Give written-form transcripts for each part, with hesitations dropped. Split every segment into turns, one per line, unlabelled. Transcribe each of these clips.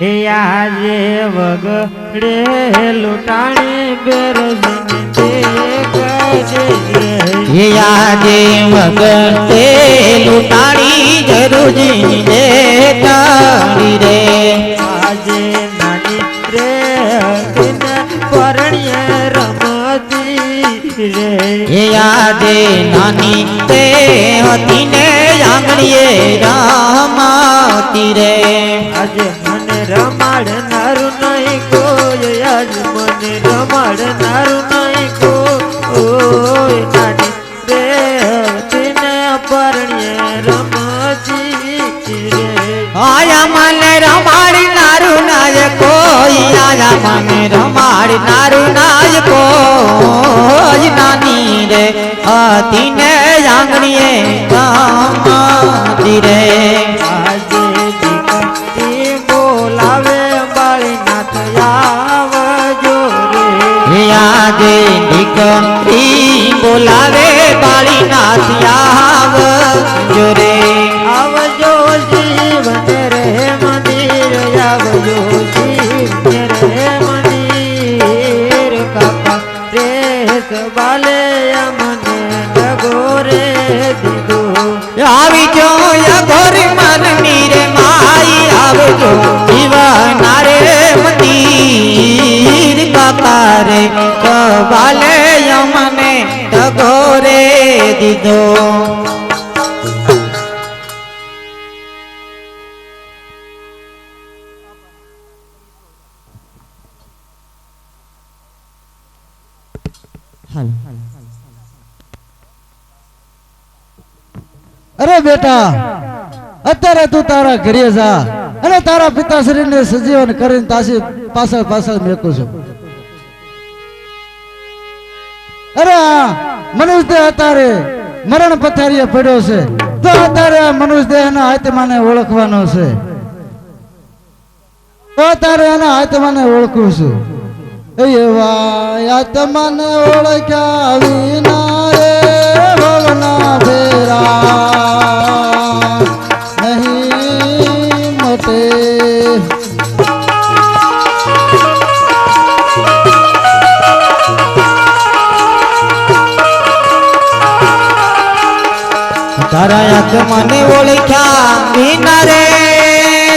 હે આજે વગડે લૂંટાણી બેરજને
હે આજે વગડે લૂંટાણી જરૂરી દેખાડી રે
આજે નાની રે પરણ્ય રમતી રે
હે આજે નાની તે હતી ને આંગણીએ રમતી રે
આજે મને રમાડનારું નહીં કોઈ આજ મને રમાડનારું નહીં કોઈ નાની રે તેને પરણ્ય રમતી રે
આયા મને રમાડનારું નાય કોઈ આયા મને રમાડનારું નાય કોઈ નાની રે હતી ને આંગણીએ રમતી રે
આજે દીકરી બોલાવે બાળીનાથ આવજો રે
આજે દીકરી બોલાવે બાળીનાથ આવજો રે
આવજો જીવન રે મંદિર આવજો જીવન રે મંદિર કાપા રે સવાલે મને ડગો રે દીધો
આવી જો ઘર મનની રે માઈ આવજો જીવના રે મંદિર કાકા રે કવાલે મને ડગો રે દીધો
અરે બેટા અત્યારે તું તારા ઘરે જા અને તારા પિતાશ્રી ને સજીવન કરીને તાસી પાછળ પાછળ મેકું છું. અરે મનુષ્ય દેહ અત્યારે મરણ પથારીએ પડ્યો છે તો અત્યારે આ મનુષ્ય દેહ ના આત્માને ઓળખવાનો છે તો અત્યારે એના આત્માને ઓળખું છું. એવા આત્માને ઓળખ્યા વિના રે ભવના ફેરા નહીં મોટે
તારા આત્માને ઓળખ્યા વિના રે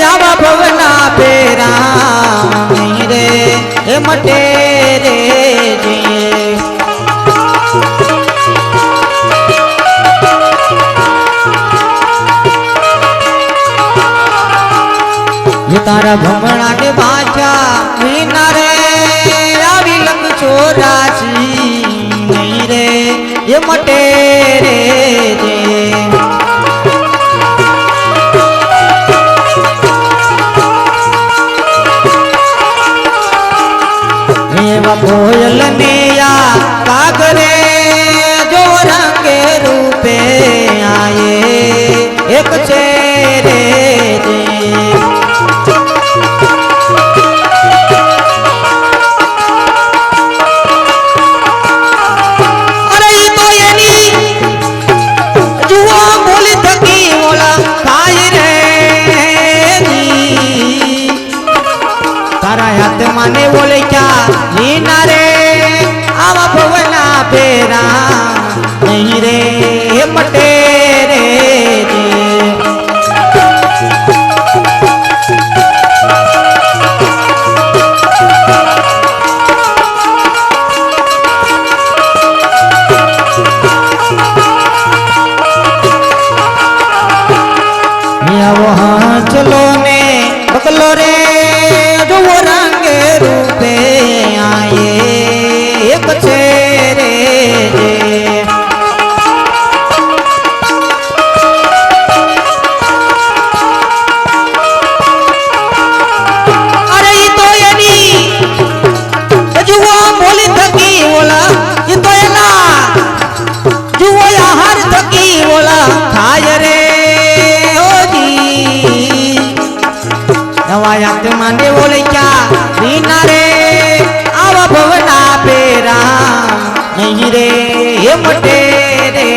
આવા ભવના ફેરા નહીં રે એ મટે રે જે તારા ભમણા ને બાજા વિના રે આવી લંગ ચોરાસી નહીં રે એ મટે રે એવા કોયલ ને આ કાગરે જો રંગે રૂપે આયે એક છે રે અરે ઈ તો એની જુઓ બોલી થકી ઓલા ખાય રે તારા હાથ માને બોલે ક્યાં લીના રે આવા ભવના ફેરા નહીં રે મટે રે આવો હા ચલો ને બકલો રે જુઓ રંગે રૂપે આયે એક છે રે અરે ઈ તો એની જુઓ બોલી થકી ઓલા ઈ તો એના જુઓ આહાર થકી ઓલા ખાય રે નવાયાત માને બોલે ક્યાં વિના રે આવા ભવના ફેરા નહીં રે એ મટે રે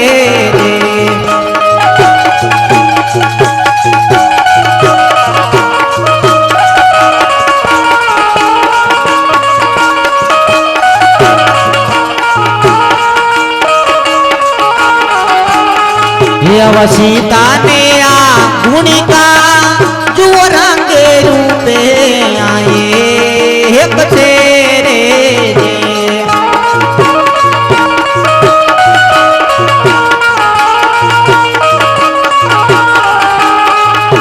આયા સીતા ને આ ગુણિકા જુઓ રંગે રૂપે આયે એક છે રે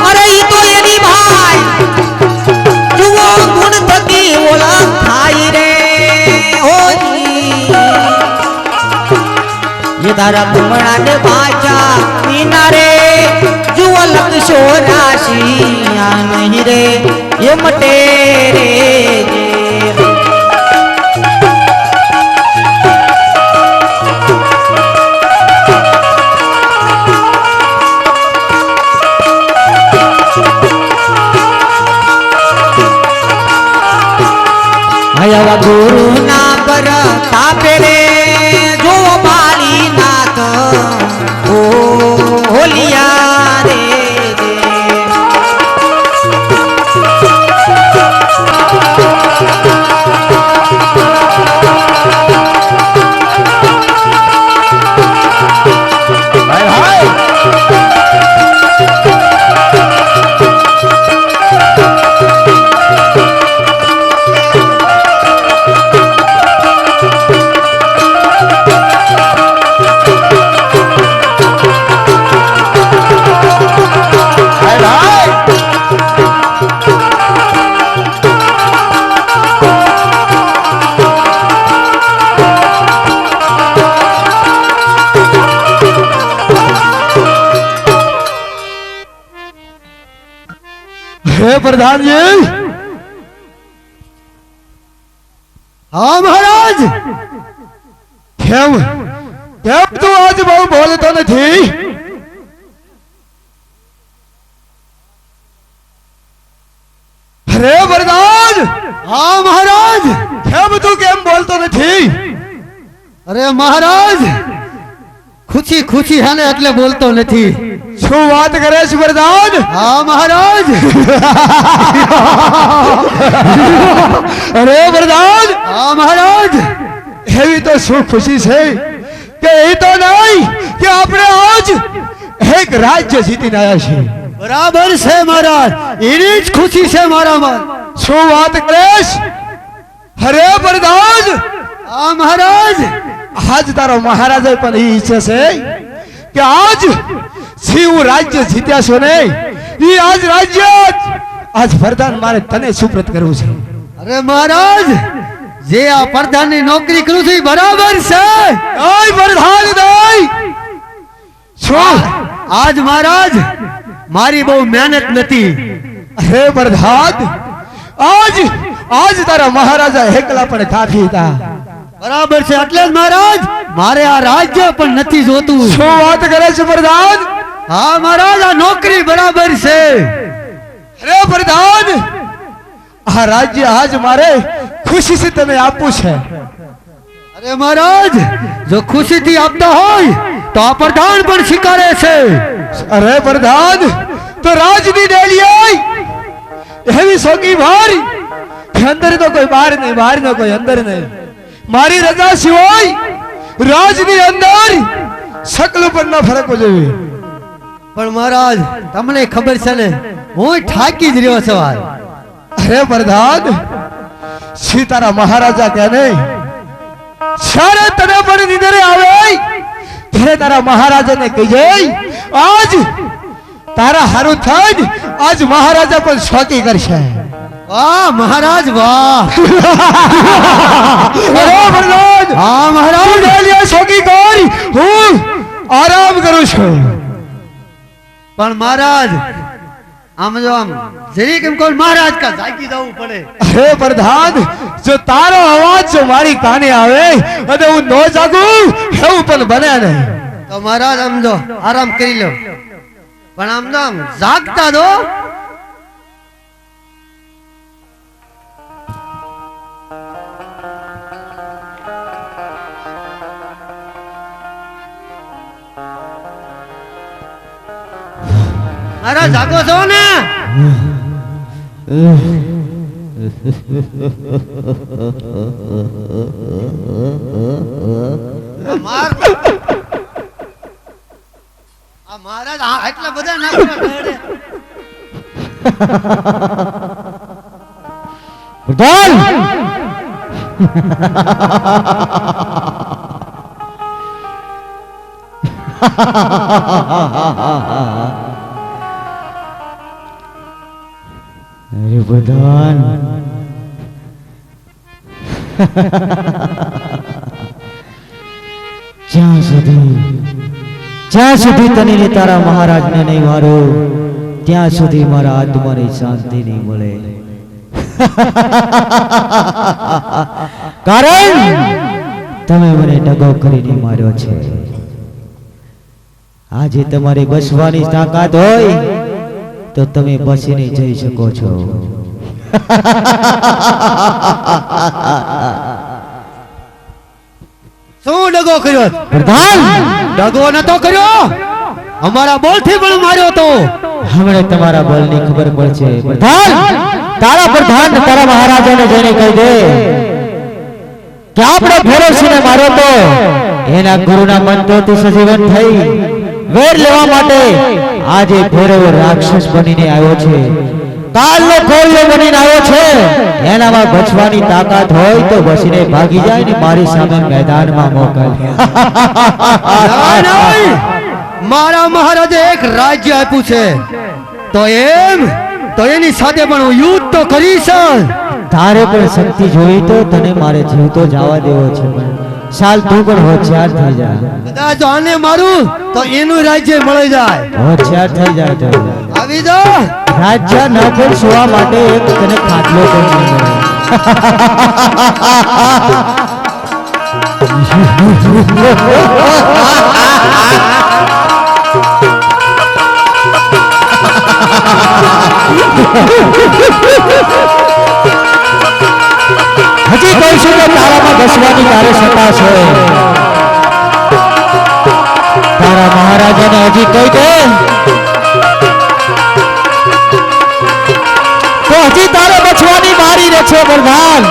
અરે ઈ તો એની ભાઈ જુઓ ગુણ થકી ઓળખ થાય રે ये तारा कुमड़ा ने बाचा किनारे जुआ लक्षो राशि आ नहीं रे ये मटे रे आया गुरु ना पर तापे रे जो बाली नाथ ओ होलिया रे
हे प्रधान जी हाँ महाराज કેમ કેમ તું આજ બહુ બોલતો નથી અરે પ્રધાન હા મહારાજ કેમ તું કેમ બોલતો નથી અરે મહારાજ ખુશી ખુશી હે ને એટલે બોલતો નથી શું વાત કરે છે પ્રધાન હા મહારાજ અરે પ્રધાન હા મહારાજ એવી તો શું ખુશી છે કે એ તો નહીં કે આપણે આજ એક રાજ્ય જીતીને આવ્યા છીએ બરાબર છે મહારાજ એની જ ખુશી છે મારામાં શું વાત કરેશ અરે પ્રધાન હા મહારાજ આજ તારો મહારાજ પણ એ ઈચ્છે છે કે આજ હું રાજ્ય જીત્યા છો ને એ આજ રાજ્ય આજ વરદાન મારે તને સુપ્રત કરવું છે અરે મહારાજ જે આ પ્રધાનની નોકરી કરું છું બરાબર છે ઓય પ્રધાન દઈ શું આજ મહારાજ મારી બહુ મહેનત નથી અરે પ્રધાન આજ તારા મહારાજા એકલા પણ કાફી હતા બરાબર છે એટલે જ મહારાજ મારે આ રાજ્ય પણ નથી જોતું શું વાત કરે છે પ્રધાન હા મહારાજ આ નોકરી બરાબર છે અરે પ્રધાન આ રાજ્ય આજ મારે ખુશીથી તને આપવું છે અરે મહારાજ જો ખુશીથી આપતા હોય તો આ પ્રધાન પણ સ્વીકારે છે અરે પ્રધાન તો રાજની ડેલી એવી સોકી ભાર અંદર તો કોઈ બહાર નહીં બહાર નો કોઈ અંદર નહીં મારી રજા સિવાય રાજની અંદર શકલ પર ના ફરક જોઈએ પણ મહારાજ તમને ખબર છે ને હું ઠાકી જ રહ્યો છું અરે પ્રધાન સીતારા મહારાજા કે નહીં સારે તને પણ નિંદરે આવે ત્યારે તારા મહારાજાને કહીજે આજ તારા હારું થાય આજ મહારાજા પણ શોકી કરશે વાહ મહારાજ વાહ અરે પ્રધાન હા મહારાજ ડેલિયા શોકી કરી હું આરામ કરું છું પણ મહારાજ આમ જો આમ જરી કેમ કોઈ મહારાજ કા જાગી જવું પડે અરે પ્રધાન જો તારો અવાજ જો મારી કાને આવે અને હું નો જાગું એવું પણ બને નહીં તો મહારાજ આમ જો આરામ કરી લો પણ આમ જો જાગતા દો અરે જાગો છો ને મહારાજ આટલા બધા નાખવા
અરે પ્રધાન જ્યાં સુધી તને ને તારા મહારાજને નહીં મારો ત્યાં સુધી મારા આત્માની શાંતિ નહીં મળે. કારણ તમે મને દગો કરીને માર્યો છે. આજે તમારી બસવાની તાકાત હોય તો તમે બસીને જઈ શકો છો.
શું ડગો કર્યો
પ્રધાન?
ડગો નતો કર્યો, અમારા બોલથી પણ માર્યો તો.
હમણે તમારા બોલની ખબર પડશે. પ્રધાન, તારા પ્રધાન તારા મહારાજાને જઈને કહી દે કે આપણે ભૈરવસિંહને માર્યો તો એના ગુરુના મંત્રથી સજીવન થઈ વેર લેવા માટે આજે ભૈરવ રાક્ષસ બનીને આવ્યો છે. કાલનો કોળિયો બનીને આવ્યો છે. એનામાં બચવાની તાકાત હોય તો બસીને ભાગી જાય ને મારી સામે મેદાનમાં મોકલ.
મારા મહારાજે એક રાજ્ય આપ્યું છે તો એની સાથે પણ હું યુદ્ધ તો કરીશ.
તારે પણ શક્તિ જોઈ તો તને મારે જીવતો જવા દેવો છે. ચાલ તું પણ હોશિયાર થઈ જા.
કદાચ આને મારું તો એનું રાજ્ય મળી જાય.
હોશિયાર થઈ જાય તો
આવી જા.
રાજ્ય ન પણ સુવા માટે એક તને ખાટલો પણ નહીં મળે. હજી કહીશું કે તારામાં ઘસવાની તારે સત્તા છે. તારા મહારાજાને હજી કહી દે તો હજી તારે બચવાની મારી રે છે. પ્રધાન,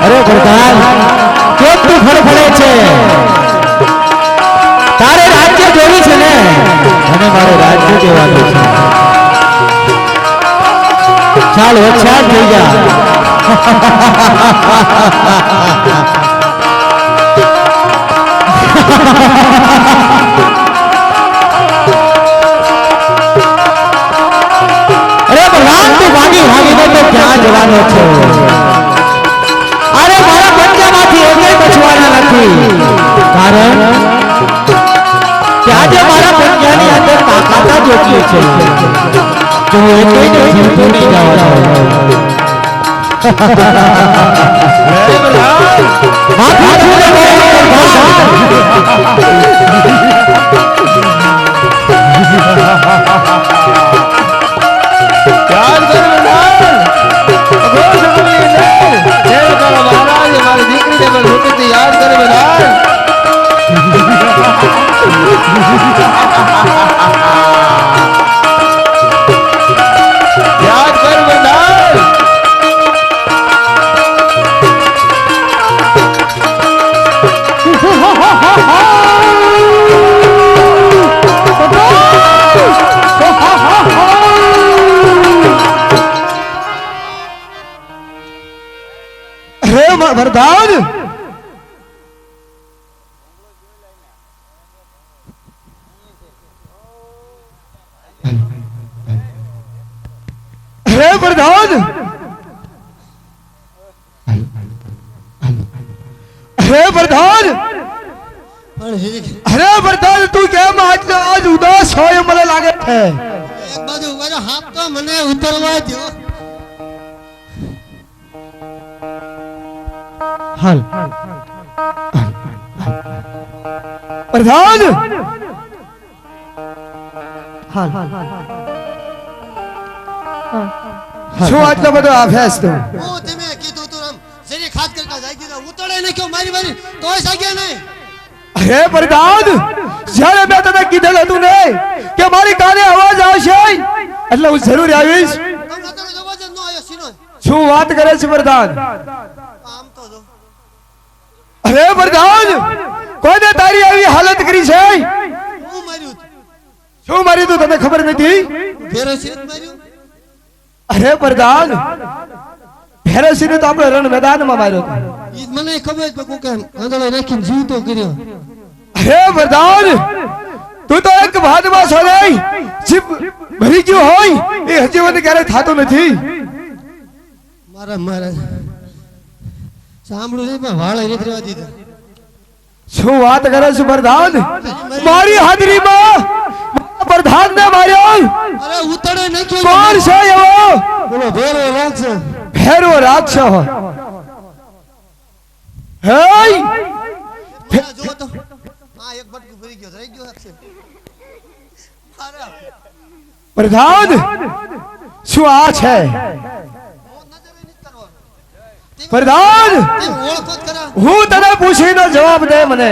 અરે પ્રધાન, કેમ તું ફડફડે છે? તારે રાજ્ય જોવું છે ને? અને મારે રાજ્ય જોવાનું છે. ચાલ હોશિયાર થઈ જા. અરે ભગવાન, તું ભાગી ભાગીને તો ક્યાં જવાનો છે? અરે મારા પંજામાંથી એકેય બચવાના નથી. કારણ કે આજે મારા પંજાની અંદર તાકાત જ એટલી છે કે હું એકેયને જીવતો નહીં જવાનો. માથું છોડે
યાદ કરે બધા. યાદ કર બધા.
હે વરદાન, હે વરદાન, હે વરદાન, અરે વરદાન, તું કેમ આજ ઉદાસ હોય મને લાગે છે?
એક બાજુ મારો હાથ તો મને ઉતરવા દો.
હાલ
પ્રધાન,
હાલ
શું આટલો બધો આફેસ તું?
હું તમે કીધું તું આમ શરીર ખાત કરતા જાગી રહ્યા ઉતળે ને ક્યો મારી મારી તોય જાગ્યા નહીં.
હે પ્રધાન, જ્યારે મેં તને કીધેલું હતું ને કે મારી કાને અવાજ આવશે એટલે હું જરૂર આવીશ.
તમને તો અવાજ જ ન આવ્યો સીનો.
શું વાત કરે છે પ્રધાન?
આમ તો જો.
અરે પ્રધાન, કોને તારી આવી હાલત કરી છે?
હું માર્યું તું.
શું મારી તું તને ખબર નથી?
ભેરવસિંહ જ માર્યું.
અરે પ્રધાન, ભેરવસિંહને તો આપણે રણ મેદાનમાં માર્યો હતો.
ઈ જ મને ખબર છે કે કોકે આંધળો નાખીને જીવતો કર્યો.
અરે પ્રધાન, તું તો એક ભાતમાં છો નહીં, જીભ ભરી ગયું હોય એ હજી મને ક્યારે થતું નથી.
મારા સાંભળું નહીં પણ વાળે નથી રહેવા દીધા.
શું વાત કરે છે પ્રધાન? મારી હાજરીમાં પ્રધાનને માર્યો.
અરે ઉતડે નાખ્યો.
કોણ છે એવો?
બોલો ભેરો લાગશે.
ભેરવો રાક્ષસ હોય. હે
જો તો આ એક બટકું ભરી ગયો રહી ગયો છે.
પ્રધાન, શું આ છે? પ્રધાન,
ઓળખો જ ખરા.
હું તને પૂછીનો જવાબ દે મને.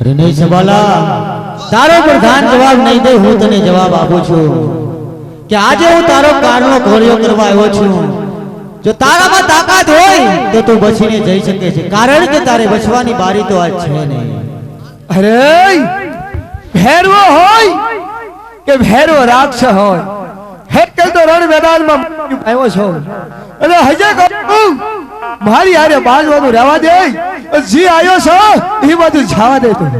અરે નહીં સવાલા, તારો પ્રધાન જવાબ નહીં દે, હું તને જવાબ આપું છું કે આજે હું તારો કારનો ઘોડિયો કરવા આવ્યો છું. જો તારામાં તાકાત હોય તો તું બચીને જઈ શકે છે, કારણ કે તારે બચવાની બારી તો આજ છે નહીં.
અરે ભેરવો હોય કે ભેરવો રાક્ષસ હોય, હેકલ તો રણ મેદાનમાં આવ્યો છો અને હજે કહું મારી હારે બાજવાનું રહેવા દે. જી આવ્યો છો એ બધું જવા દે તું.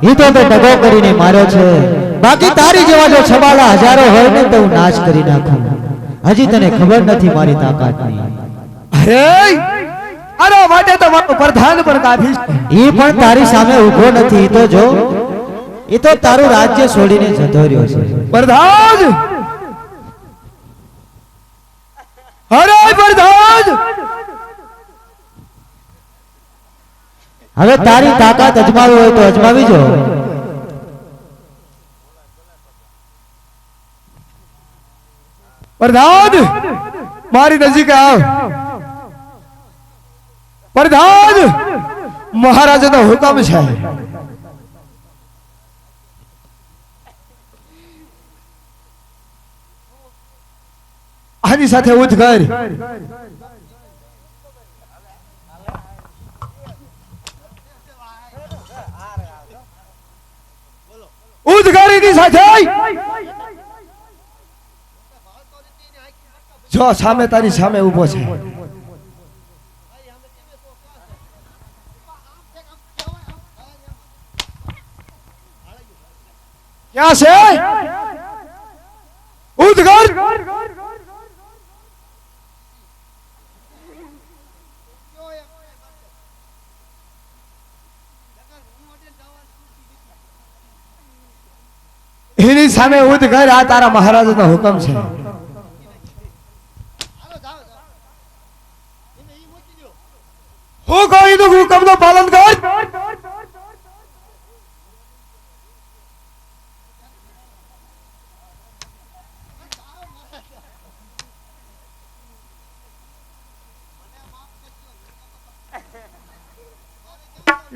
એ તો તે દગો કરીને માર્યો છે, બાકી તારી જેવા જો છબાલા હજારો હોય ને તો હું નાશ કરી નાખું. હજી તને ખબર નથી મારી તાકાતની.
અરે આના માટે તો મારો પ્રધાન પણ કાફી છે.
એ પણ તારી સામે ઊભો નથી. તો જો એ તો તારું રાજ્ય છોડીને જતો રહ્યો છે.
પ્રધાન, અરે પ્રધાન,
હવે તારી તાકાત અજમાવી હોય તો અજમાવી જો.
પ્રધાન, મારી નજીક આવ. પ્રધાન, મહારાજાનો હુકમ છે. આની સાથે ઉઠ કર. ઉદ્ગારીની સાથે જો સામે તારી સામે ઊભો છે. ક્યાં છે? ઉદ્ગાર. એની સામે ઉદ્ગાર. આ તારા મહારાજાનો હુકમ છે. હું કહી દઉં હુકમ નું પાલન કર.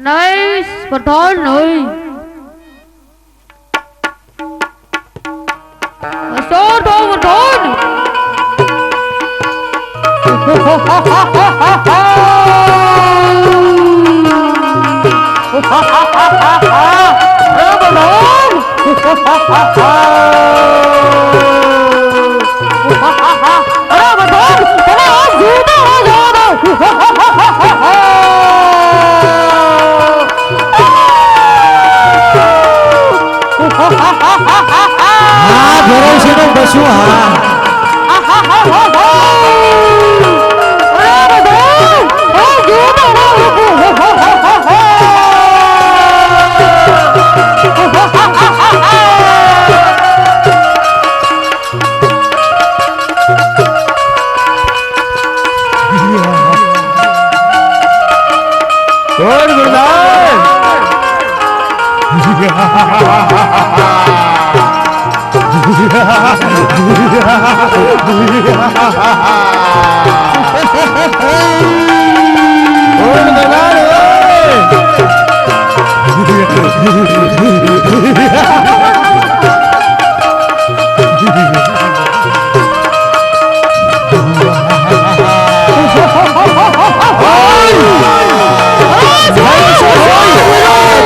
Nice, Pathan, nice. Start over, Pathan.
હા ભેરવસિંહનો બસું. હા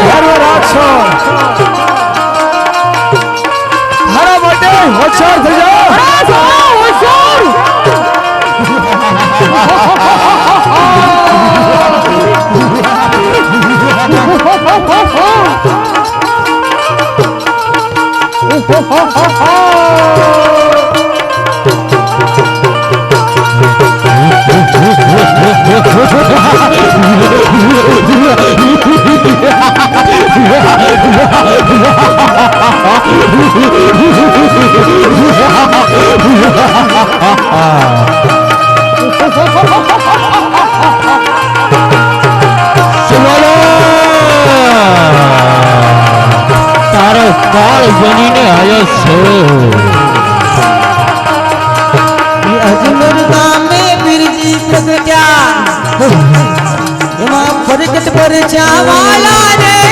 ભેરવો રાક્ષસ મારા માટે હોશિયાર થઈ જાઓ
તારો કાળ બનીને આવ્યો છે
અજમર ગામે બિરજી પ્રગટ્યા એમાં પ્રગટ પર જાવાલા નહીં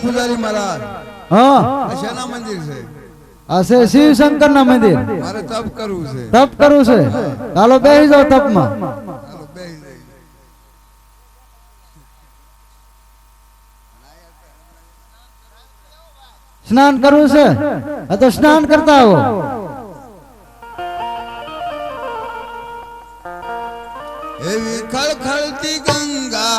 पुजारी महाराज
हाँ
આ શેના મંદિર છે
આશે શિવ શંકર ના મંદિર
મારે તપ કરવું છે
તપ કરવું છે ચાલો બેસી જાઓ તપમાં
ચાલો બેસી જઈએ.
સ્નાન કરવું છે આ તો સ્નાન કરતા આવો
એવી ખળખળતી ગંગા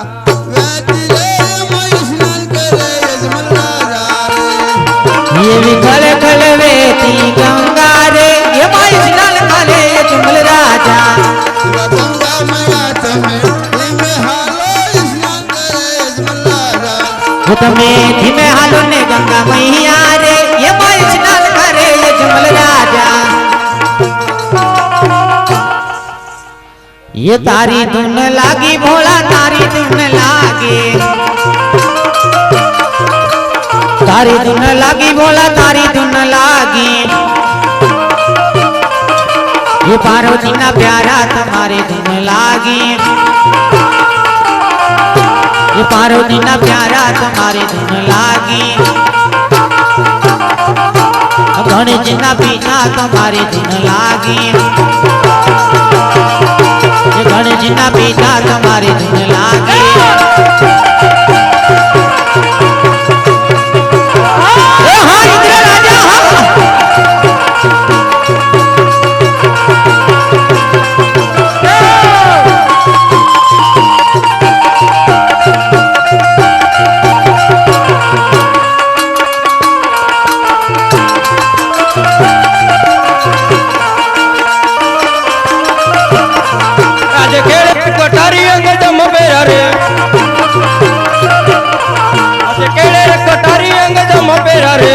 વહેતી રે એમાં સ્નાન કરે યજમલ રાજા રે.
એવી ખળ ખળ વેતી ગંગા રે એમાં સ્નાન કરે યજમલ રાજા
ગંગા મૈયા તમે ધીમે હાલો સ્નાન કરે યજમલ રાજા.
હું તમે ધીમે હાલો ને ગંગા મૈયા રે એમાં સ્નાન કરે યજમલ રાજા ये तारी धुन लागी भोला तारी धुन लागे तारी धुन लागी भोला तारी धुन लागी ये पार्वती ना प्यारा तुम्हारे धुन लागी ये पार्वती ना प्यारा तुम्हारे धुन लागी गणेश जी ना पीना तुम्हारे धुन लागी गणेश जी ना पिता तुम्हारी धुन लागे हाँ इंद्र राजा
कटारी अंग जम पेरा रे असे केड़े कटारी अंग जम पेरा रे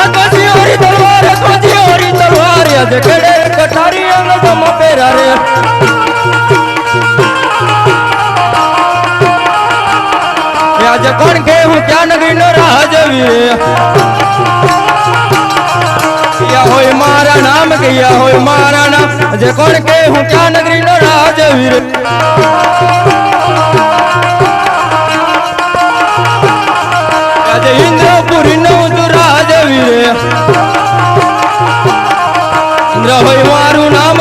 अजी ओरी तलवार अजे केड़े कटारी अंग जम पेरा रे आज कौन के हूँ क्या नगरी नो राजवीर किया होय मारा नाम किया होय मारा नाम जे कौन के हूँ क्या नगरी नो राजवीर अजे इंद्रपुरी नो तू राजवीर इंद्र होय मारू नाम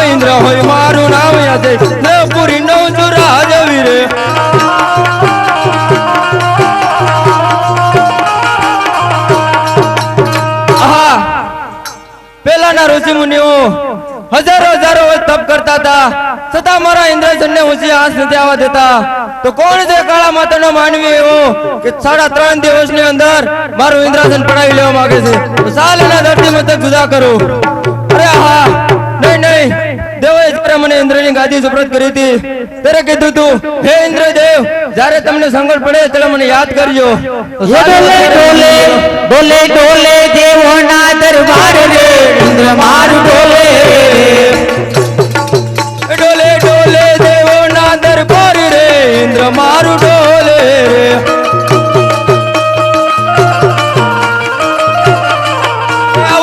अजे इंद्रपुरी नो तू राजवीर ऋषि मुनिओ हजारों हजारों वर्ष तप करता था छता मारा इंद्रजन ने उसी आंस नहीं आवा देता तो कौन से काला माता नो मानवी हो कि 3.5 दिवस ने अंदर मारो इंद्रजन पढ़ाई लेवा मांगे से तो साल ना धरती में तक गुजा करो अरे हाँ नहीं देवे जरे मने इंद्र ની ગાદી સુપ્રત કરી હતી ત્યારે કીધું તું હે ઇન્દ્રદેવ જ્યારે તમને સંકટ પડે ત્યારે મને યાદ કરજો
डोले डोले डोले डोले देवो ना दरबार रे इंद्र मारू डोले
डोले डोले देवो ना दरबार रे इंद्र मारू डोले रे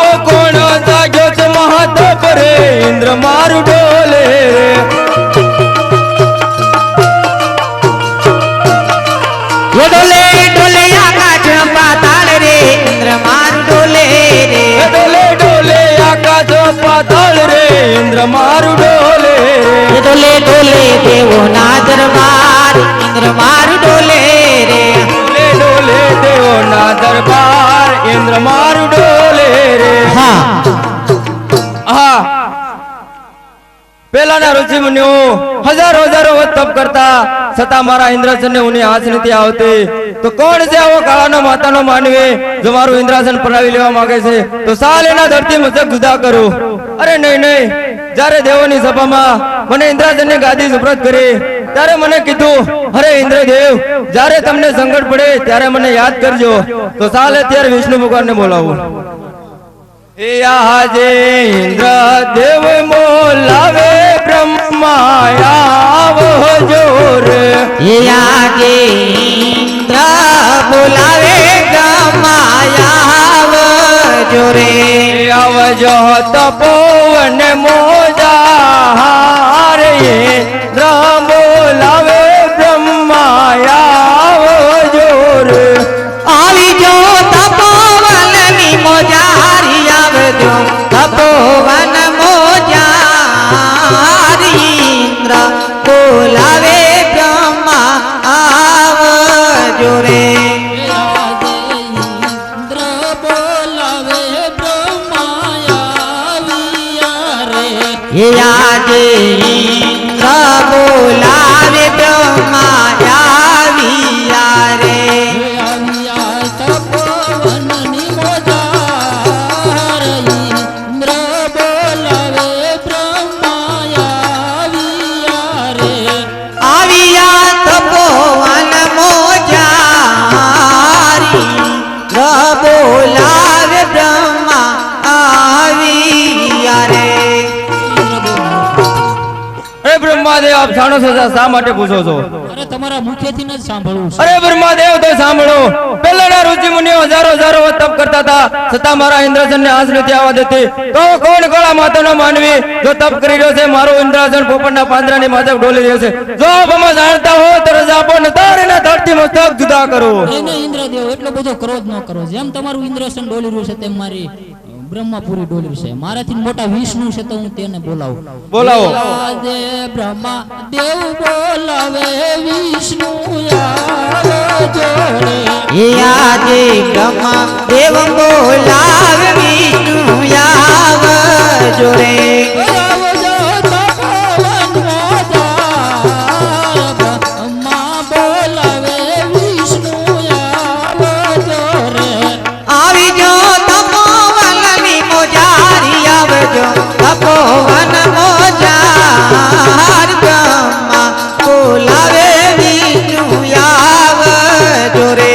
वो कोण जाग्यो छ महातप रे इंद्र मारू डोले रे
ये डोले डोले आकाश पाताल रे इंद्र मारू डोले रे
डोले डोले आकाश पाताल रे इंद्र मारू डोले
ये डोले डोले देवो ना दरबार इंद्र मारू डोले रे
डोले डोले देवो ना दरबार इंद्र मारू डोले रे
हाँ
हाँ પેલા ના ઋષિ મુનિઓ હજારો હજારો વર્ષ તપ કરતા છતાં મારા ઇન્દ્રાસન ને ઉની હાથ નથી આવતી તો કોણ છે આવો કાળાનો માતાનો માનવી જો મારું ઇન્દ્રાસન પરાવી લેવા માંગે છે તો સાલ એના ધરતી મુજબ ગુદા કરું અરે નહીં જ્યારે દેવોની સભામાં મને ઇન્દ્રાસન ની ગાદી સુપ્રત કરી ત્યારે મને કીધું અરે ઇન્દ્રદેવ જ્યારે તમને સંકટ પડે ત્યારે મને યાદ કરજો તો સાલે ત્યારે વિષ્ણુ ભગવાન ને બોલાવું આજે ઇન્દ્ર દેવ મોલાવે બ્રહ્માયા જોર
ये आगे इंद्र बुलावे गमायाव जोरे
आवजो तपोवन मोजा रे इंद्र बोलावे બ્રહ્માયા
આપ જાણો છો શા માટે પૂછો છો?
અરે તમારા મુખેથી જ સાંભળવું છે.
અરે બ્રહ્માદેવ તો સાંભળો, પહેલાના ઋષિ મુનિઓ હજારો હજારો વર્ષ તપ કરતા હતા, છતાં મારા ઇન્દ્રાસનને આંચ નથી આવવા દેતી. તો કોણ કળા માતાનો માનવી જો તપ કરી રહ્યો છે, મારું ઇન્દ્રાસન પોપટના પાંજરાની માથે ડોલી રહ્યો છે? જો આપ આમાં જાણતા હો તો રજા આપો, નતર એના ધરતી મસ્તક જુદા કરો.
એને ઇન્દ્રદેવ એટલો બધો ક્રોધ ન કરો. જેમ તમારું ઇન્દ્રાસન ડોલી રહ્યું છે તેમ મારી બ્રહ્માપુરી ડોલી છે. મારાથી મોટા વિષ્ણુ છે તો હું તેને બોલાવું.
બોલાવો.
દે બ્રહ્મા દેવ બોલાવે વિષ્ણુ આવે જોડે.
આજે બ્રહ્મા દેવ બોલાવ વિષ્ણુ આવ જોડે.
આવજો તપોવન મોજાર. બ્રહ્મા બોલાવે વિષ્ણુ આવે જોડે.
આવી જો તપોવનની મોજારી આવજો તપોવન મોજાર. બ્રહ્મા બોલાવે વિષ્ણુ આવ જોડે.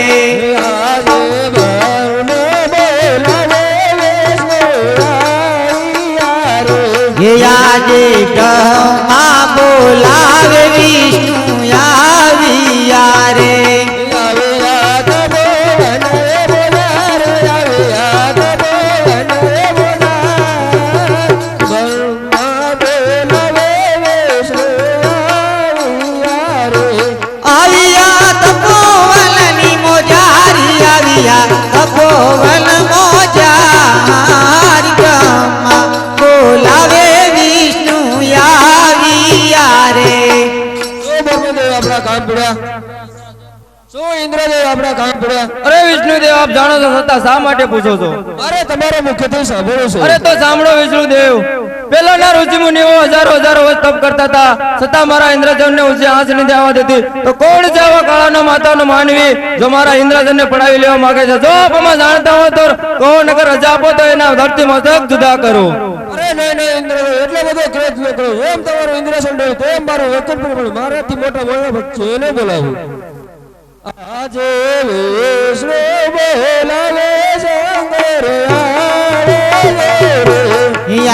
આજે બ્રહ્મા બોલાવે વિષ્ણુ આવ્યા રે. આવ્યા તપોવનની મોજારી આવ્યા તપોવન મોજાર. બ્રહ્મા બોલાવે વિષ્ણુ આવ્યા રે.
આપણા કામ પડ્યા. શું ઇન્દ્રદેવ આપણા કામ પડ્યા?
અરે વિષ્ણુદેવ આપ જાણો છો છતાં શા માટે પૂછો છો?
અરે તમારા મુખ્યથી સાંભળ્યું છે.
અરે તો સાંભળો વિષ્ણુદેવ, પહેલાના ઋષિ મુનિઓ હજારો હજારો વર્ષ તપ કરતા હતા, છતાં મારા ઇન્દ્રજનને ઊંચે આંચ નથી આવવા દેતી. તો કોણ છે આવા કાળાનો માતાનો માનવી જો મારા ઇન્દ્રજનને પડાવી લેવા માંગે છે? જો આપ આમાં જાણતા હો તો કહો, નકર રજા આપો તો એના ધરતી મસ્તક જુદા કરો.
અરે નહીં ઇન્દ્રદેવ, એટલો બધો ક્રોધ ન કરો. એમ તમારું ઇન્દ્રસન ડોલ તેમ મારું વકીલ પણ મારાથી મોટા બોલવા ભક્ત છે એને બોલાવું. આજે વિષ્ણુ બોલાવે શંકર આવે રે.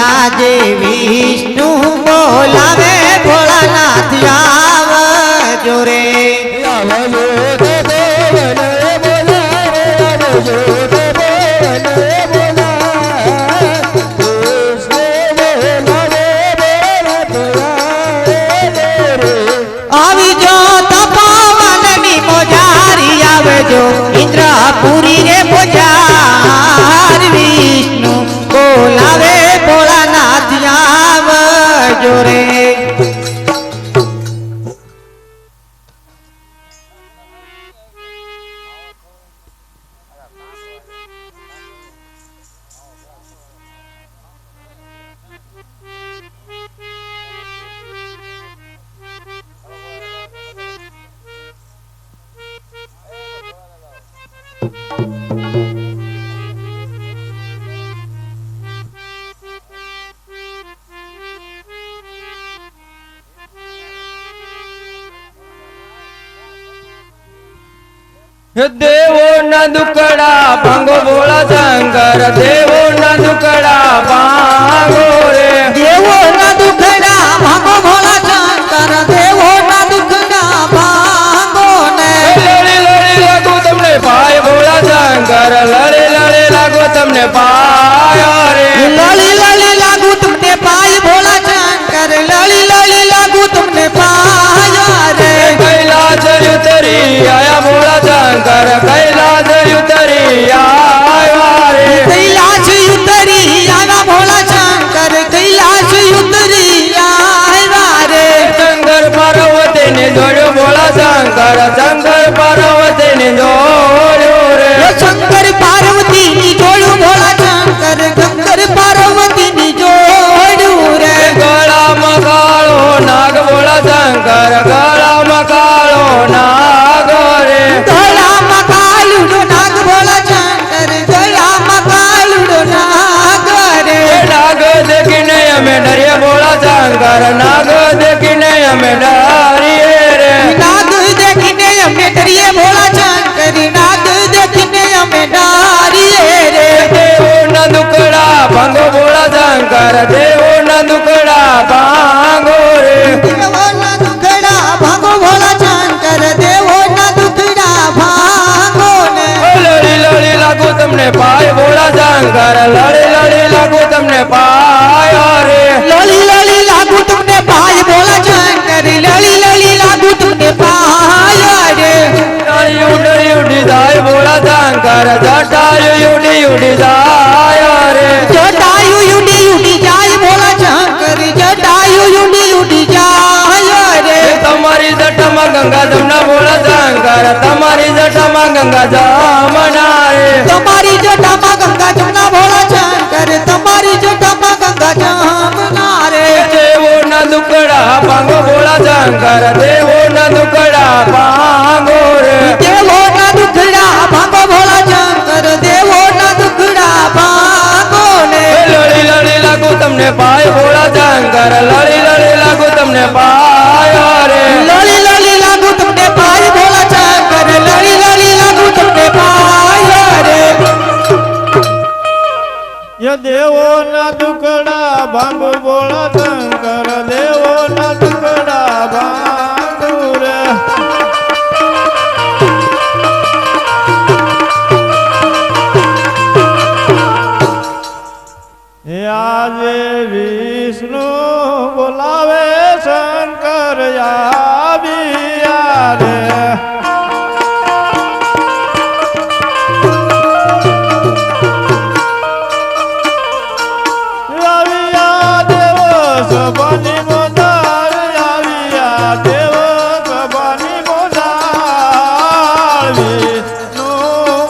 આજે વિષ્ણુ બોલાવે ભોળાનાથ આવજો રે.
આવજો તપોવન બોલાવે, આવજો તપોવન બોલાવે. વિષ્ણુ બોલાવે ભોળાનાથ આવે રે.
આવી જો તપોવનની મોજારી આવજો ઇન્દ્રપુરી રે મોજાર. વિષ્ણુ બોલાવે ભોળાનાથ આવજો રે.
દેવોના દુકડા ભાંગો ભોળા શંકર, દેવોના દુકડા ભાંગો રે.
દેવોના દુખડા ભાંગો ભોળા શંકર. દેવોના દુખડા ભાંગો ને.
લડી લડી લાગુ તમને પાય ભોળા શંકર, લડી લડી લાગુ તમને પાય રે.
લળી લળી લાગુ તમને પાય ભોળા શંકર. લળી લળી લાગુ તમને પાય રે.
કૈલાસ ઉતરી આયા ભોળા શંકર, કૈલાસ ઉતરી આયા રે.
કૈલાસ ઉતરી આવ્યા ભોળા શંકર. કૈલાસ ઉતરી આવ્યા રે.
શંકર પાર્વતી ને જોડ્યો ભોળા શંકર, શંકર પાર્વતી ને જોડ્યો રે.
શંકર પાર્વતી ની જોડું ભોળા શંકર. શંકર પાર્વતી ની જોડું રે.
ગળામાં કાળો નાગ ભોળા શંકર, ગળામાં કાળો નાગ રે.
ગળામાં કાલુડો નાગ ભોળા શંકર. ગળામાં કાલુડો નાગ રે.
નાગ દેખીને અમે ડરીએ ભોળા શંકર, નાગ દેખીને અમે ડરીએ રે.
નાગ દેખીને અમે ડરીએ ભોળા શંકર. નાગ દેખીને અમે ડરીએ રે.
દેવોના દુકડા ભાંગો ભોળા શંકર, દેવોના દુકડા ભાંગો રે.
દેવોના
શંકર લડી લડી લાગુ તમને પાયો રે
લલી લલી લાગુ તમને ભાઈ બોલા શંકર લલી લલી લાગુ તમને પાયા રે
ઉડી ઉડી જાય બોલા શંકર જટાયુ ઉડી ઉડી જાય રે
જટાયુ ઉડી ઉડી જાય બોલા શંકર જટાયુ ઉડી ઉડી જાય રે
તમારી જટામાં ગંગા જમના બોલા શંકર તમારી જટામાં ગંગા જમના રે
તમારી જટામાં ગંગા જમના ભોળા શંકર તમારી જટામાં ગંગા જમના રે
દેવો ના દુકડા ભાંગો બોલા શંકર દેવો ના દુકડા ભાંગો રે
દેવો ના દુખડા ભાંગો ભોળા શંકર દેવો ના દુખડા ભાંગો ને
લડી લડી લાગુ તમને પાય બોલા શંકર લડી લડી લાગુ તમને પાય રે
લલી લલી લાગુ તમને પાય ભોળા શંકર લલી લલી લાગુ તમને પાય રે
દેવો ના દુકડા ભાંગ બોળા શંકર દેવો ના દુકડા ભાંગ રે આજે વિષ્ણુ બોલાવે શંકર આવ્યા રે આવ્યા દેવો સભાની મોદાર આવ્યા દેવો સભાની મોદાર વિષ્ણુ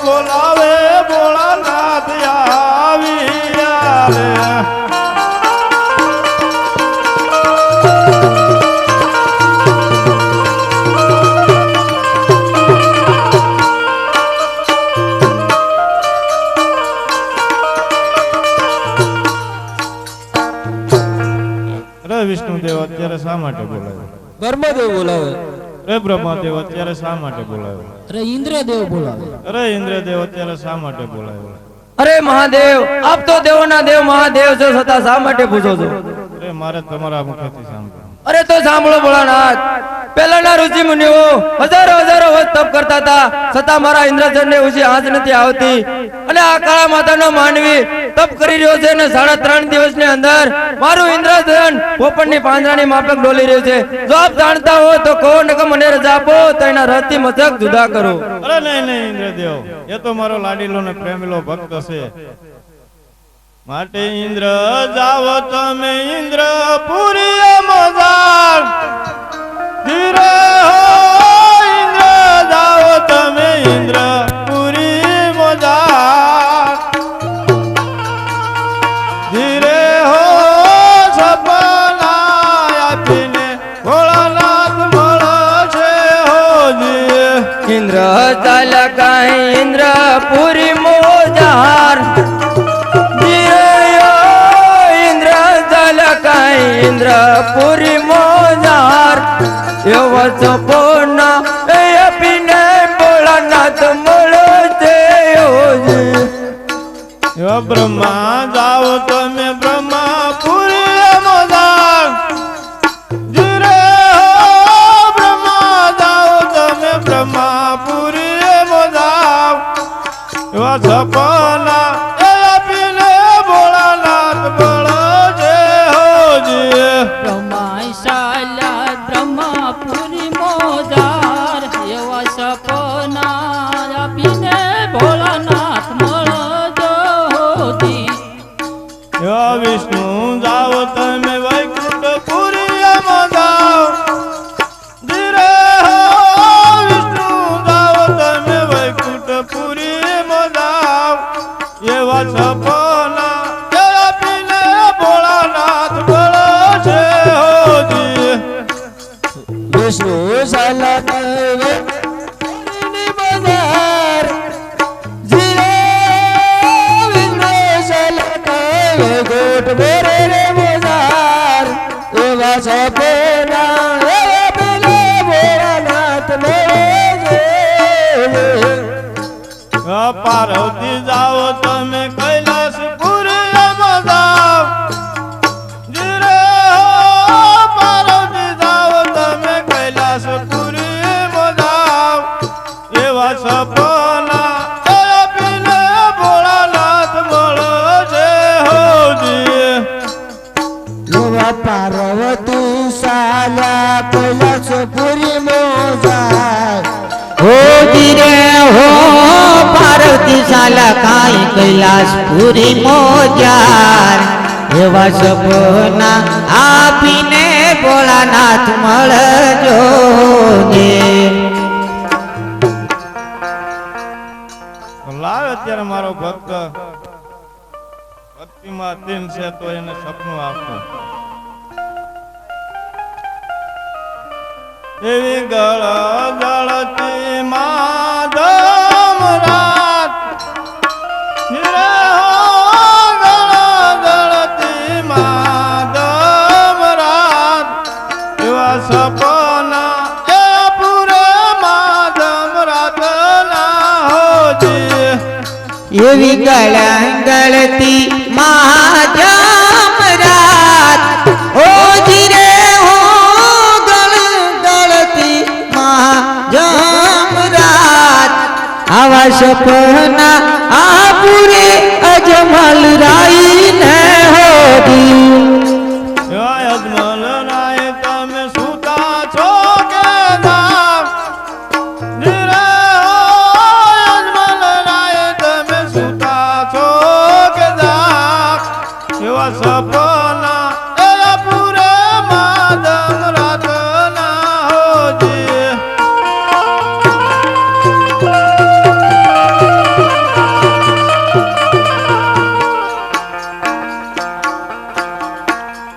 બોલાવે ભોળાનાથ આવ્યા રે રે વિષ્ણુદેવ અત્યારે શા માટે બોલાવ્યો
ધર્મદેવ બોલાવે
રે બ્રહ્માદેવ અત્યારે શા માટે બોલાવ્યો
અરે ઇન્દ્રદેવ બોલાવે
અરે ઇન્દ્રદેવ અત્યારે શા માટે બોલાવ્યો
અરે મહાદેવ આપ તો દેવોના દેવ મહાદેવ છો છતાં શા માટે પૂછો છો
અરે મારે તમારા મુખેથી સાંભળવું
અરે તો સાંભળો ભોળાનાથ પહેલાના ઋષિ મુનિઓ હજારો હજારો વર્ષ તપ કરતા હતા છતાં મારા ઇન્દ્રજન ને ઉછી આંચ નથી આવતી અને આ કાળા માતાનો માનવી તપ કરી રહ્યો છે અને 3.5 દિવસની અંદર મારું ઇન્દ્રજન પોપટની પાંજરાની માફક ડોલી રહ્યું છે જો આપ જાણતા હો તો કહો ને કે મને રજા આપો તો એના રથથી મથક જુદા કરો
અરે નહીં નહીં ઇન્દ્રદેવ એ તો મારો લાડીલો ને પ્રેમીલો ભક્ત છે માટે ઇન્દ્ર જાવ તમે ઇન્દ્રપુરી મજાર ધીરે હો ઇન્દ્ર જાવ તમે ઇન્દ્રપુરી મજાર ધીરે હો સપના આપીને ભોળાનાથ મળશે હોજી
ઇન્દ્ર ચાલકાય ઇન્દ્ર પુરી મોજાર ઇન્દ્ર પુરી મોજાર એવો સપોના એ આપીને ભોળાનાથ મળે છે
બ્રહ્મા જાઓ તમે બ્રહ્માપુરી મોજાર ધીરે હો બ્રહ્મા જાઓ તમે બ્રહ્માપુરી મોજાર એવા સપના એ આપીને ભોળાનાથ મળે છે
બ્રહ્માશાલા બ્રહ્માપુરી મોજાર એવા સપના આપીને ભોળાનાથ મળજો હોતી
વિષ્ણુ જાઓ તમે વૈકુંઠપુરી મોજાર ધીરે હો વિષ્ણુ જાઓ તમે વૈકુંઠપુરી મોજાર એવા સપના એ આપીને ભોળાનાથ મળે છે હોજી
વિષ્ણુ સાલા ગોટ બોરે રે મોજાર એવા સપના એવા પેલે ભોળાનાથ મળે
પાર્વતી જાઓ તમે કૈલાસપુરી મોજાર ધીરે હો પાર્વતી જાઓ તમે કૈલાસપુરી મોજાર એવા સપના એ આપીને ભોળાનાથ મળે
પૂરી મોજાર
હો ધીરે હો પાર્વતી સાલા કાઈ કૈલાસ પૂરી મોજાર એવા સપના આપીને ભોળાનાથ મળજો ને
લાવ અત્યારે મારો ભક્ત ભક્તિમાં દિન છે તો એને સપનું આપો એવી ગળ જળતી માધમ રાત રે હો ગળ જળતી માધમ રાત એવા સપના એ પૂરે માધમ રાત ના હોજી
એવી ગળતી મહાજમ રાત ઓ ધીરે હો ગળતી મહાજમ રાત
આવા સપના આ પૂરે અજમલ રાઈ ને હોદી
અજમલ રાય તમે સુતા છો કે ના નિરે હો અજમલ રાય તમે સુતા છો કે ના એવા સપના એ પૂરે માધમ રાત ના હોજી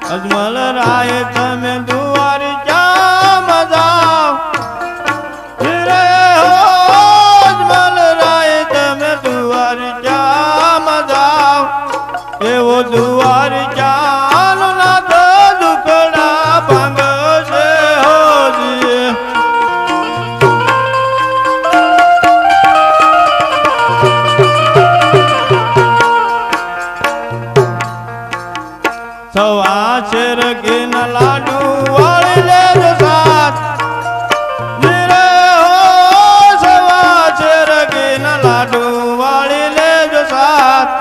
અજમલ રાય તમે દુવારી ક્યાં મજાવ રે હો અજમલ રાય તમે દુવારી ક્યાં મજાવ એવો દુવારી ક્યાં નાથ દુખડા ભાંગશે હોજી સવા શેર ઘીન લાડુ વાળી લેજો સાથ નિરે હો સવા શેર ઘીન લાડુ વાળી લેજો સાથ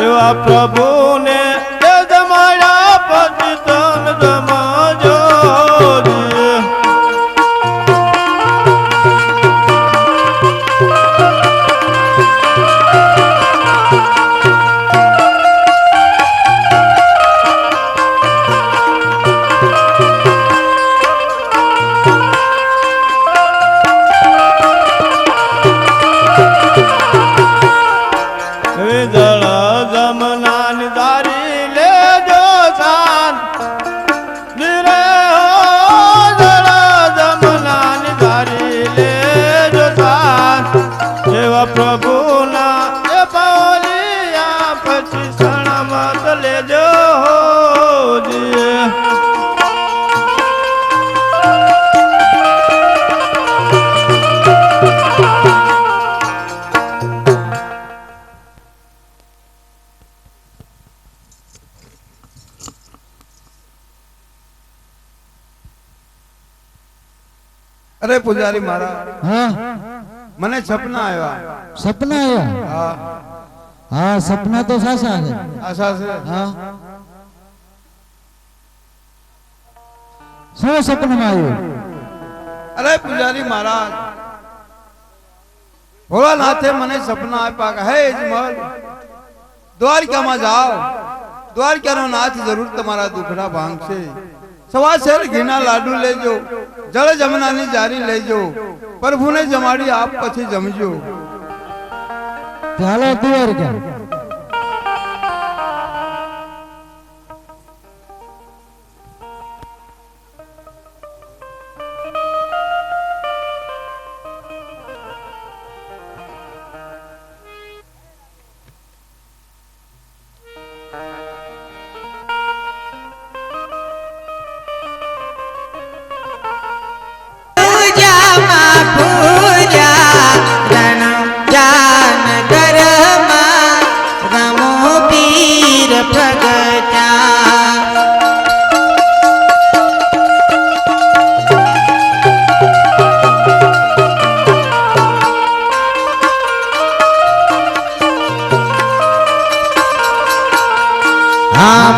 એવા પ્રભુને તે જમાડ્યા પછી તમે જમજો જી. જળ જમનાની દારી લેજો સાથ નિરે હો જળ જમનાની દારી લેજો સાથ જેવા પ્રભુના એ પાવલિયા પછી સણમત લેજો હોજી
અરે પૂજારી મહારાજ
હા
મને સપના આવ્યા
સપના આવ્યા
હા
હા સપના તો સાચા છે
આશા છે
હા શું સપનામાં આવ્યું
અરે પૂજારી મહારાજ ભોળાનાથે મને સપના આપ્યા કે હે અજમલ દ્વારકામાં જાઓ દ્વારકાનો નાથ જરૂર તમારા દુખડા ભાંગશે સવા શેર ઘીના લાડુ લેજો જળ જમનાની જારી લેજો પ્રભુને જમાડી આપ પછી જમજો
ચાલો દ્વારકા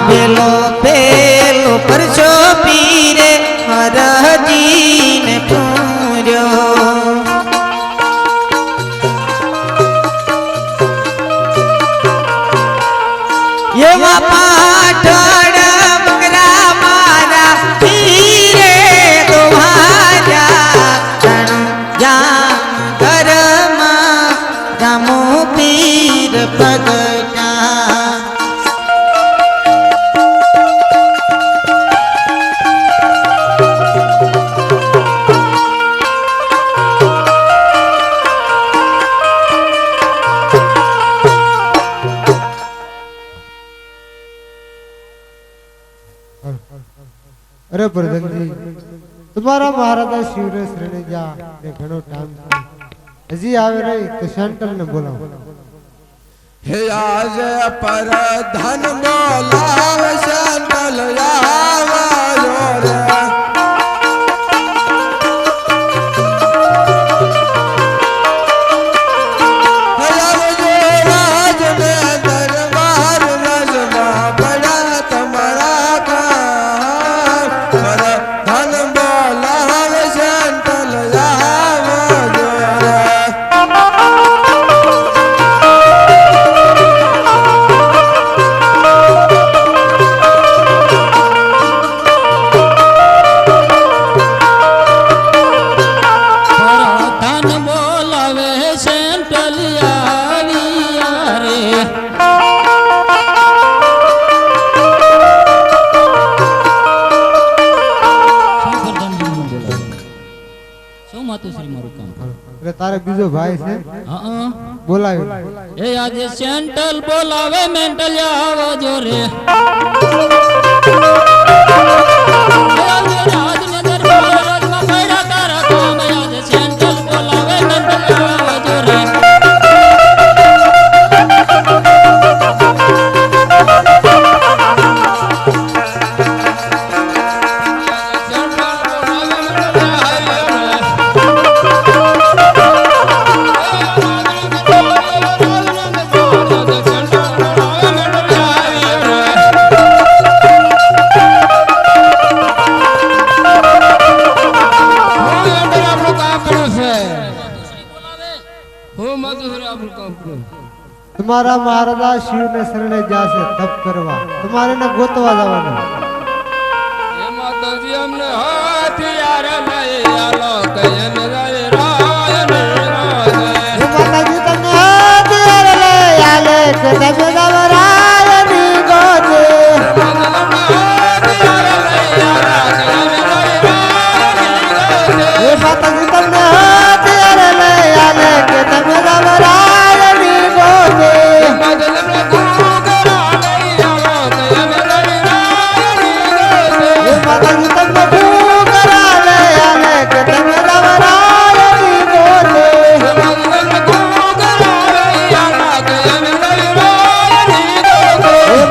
પેલો પેલો પરસો પીરે હર અરજીને પૂર્યો એવા પાટણ મકરા મારા હીરે દોહાર્યા જામ ઘરમાં રામો પીર પ્રગટા
અરે પ્રધાનજી તમારા મહારાજા શિવરેશ રણેજા ને ઘણો ટાઈમ છે હજી આવે રહી તો સેન્ટર ને બોલાવો
હે આજ પર ધન બોલાવ સંતલ આવાયો રે
તારે બીજો ભાઈ છે બોલાવ્યો
એ આજે સેન્ટલ બોલાવે મેન્ટલ આવજો રે
તમારા મહારાજા શિવ ને શરણે જાશે તપ કરવા તમારે ને ગોતવા જવાનું
એમાં તો જી અમને હથિયાર લઈ આલો કયન રે રાય ને રાય
માતાજી તમને હથિયાર લઈ આલે કે તમે દવરાય ની ગોતે એ માતાજી તમને હથિયાર લઈ આલે કે તમે દવરાય ની ગોતે માતાજી તમને ભૂખરા લઈ આલે કે તમે દવરાય ની ગોતે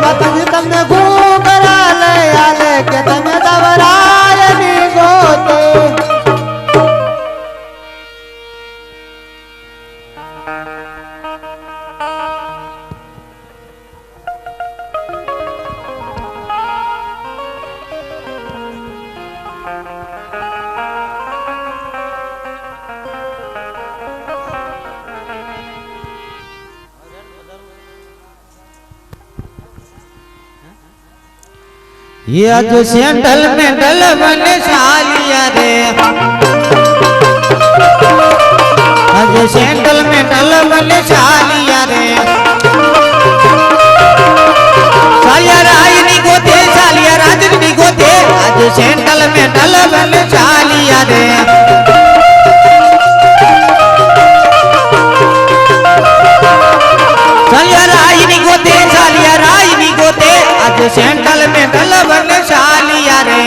માતાજી તમને ભૂખરા લઈ આલે કે તમે દવરાય ની ગોતે
ये आज सेंडल में डल बने सालिया रे आज सेंडल में डल बने सालिया रे सालिया राय नी गोते सालिया राजन नी गोते आज सेंडल में डल बने सालिया रे सालिया राय नी गोते सालिया राय नी गोते आज सेंडल में डल बने सालिया रे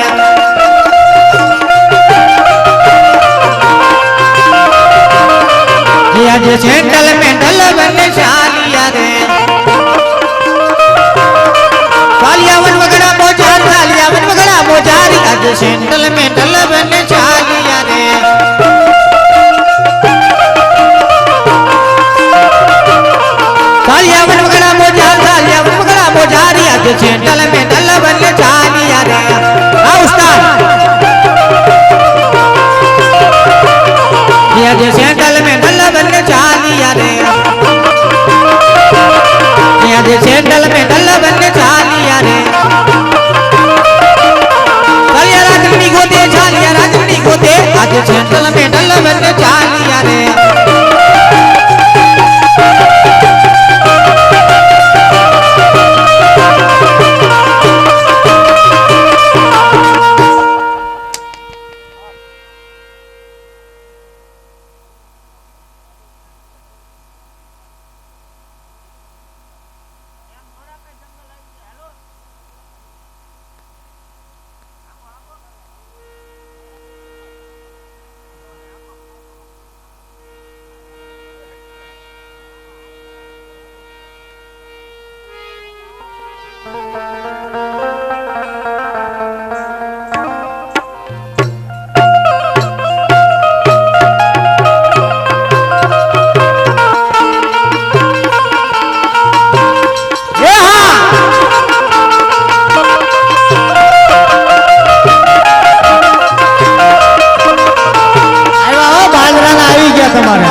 आज सेंडल में डल बने सालिया रे सालिया वन वगड़ा मोजार सालिया वन वगड़ा मोजार आज सेंडल में डल बने सालिया रे सालिया वन वगड़ा मोजार सालिया वन वगड़ा मोजार आज सेंडल में डल बने सालिया रे आ उस्ताद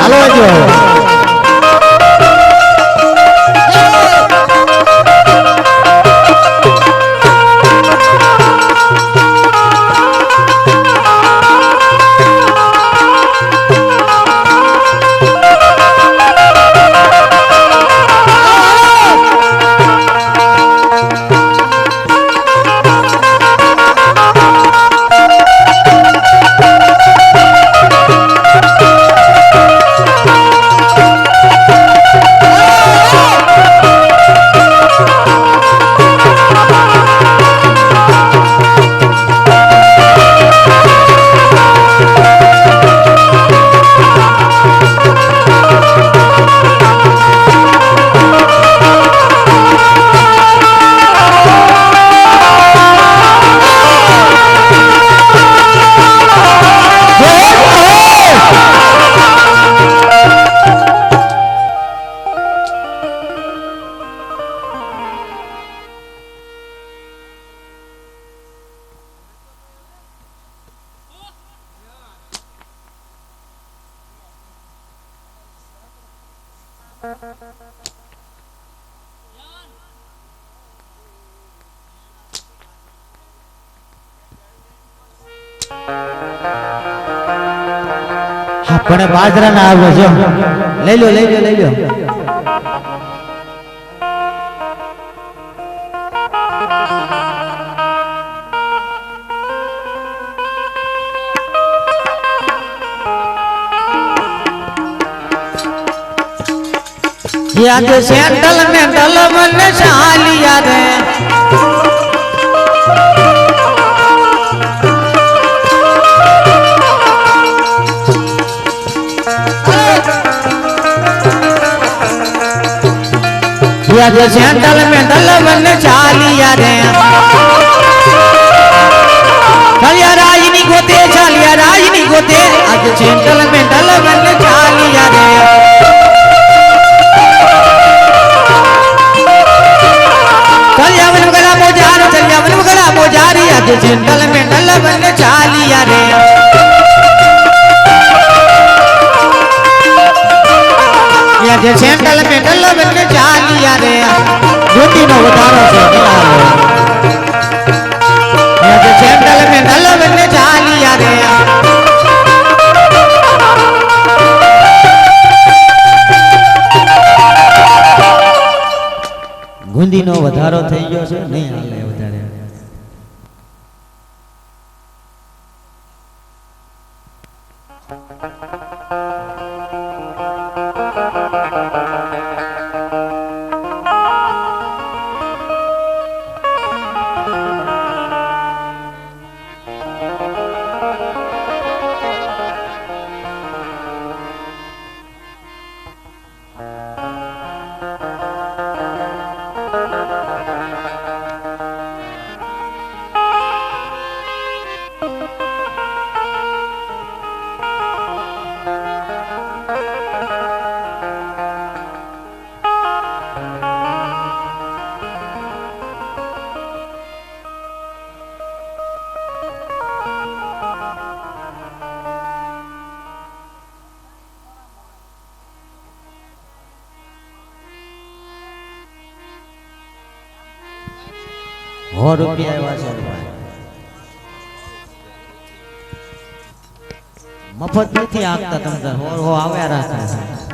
હાલો જો પણ બાજરા ના આવ્યો જો લઈ લો લઈ લો લઈ લો
याद सेंटल में डल मन चालिया रे याद सेंटल में डल मन चालिया रे चालिया राजनी गोते आज सेंटल में डल मन चालिया रे मोजारी आज सेंटल में डल बन चालिया रे आज सेंटल में डल बन चालिया रे
ज्योति નો વધારો છે
आज सेंटल में डल बन चालिया रे
ગુંદી નો વધારો થઈ ગયો છે નહીં હાલે વધારે ₹100 આવ્યા છે મફત નથી આપતા તમને ₹100 આવ્યા રાખે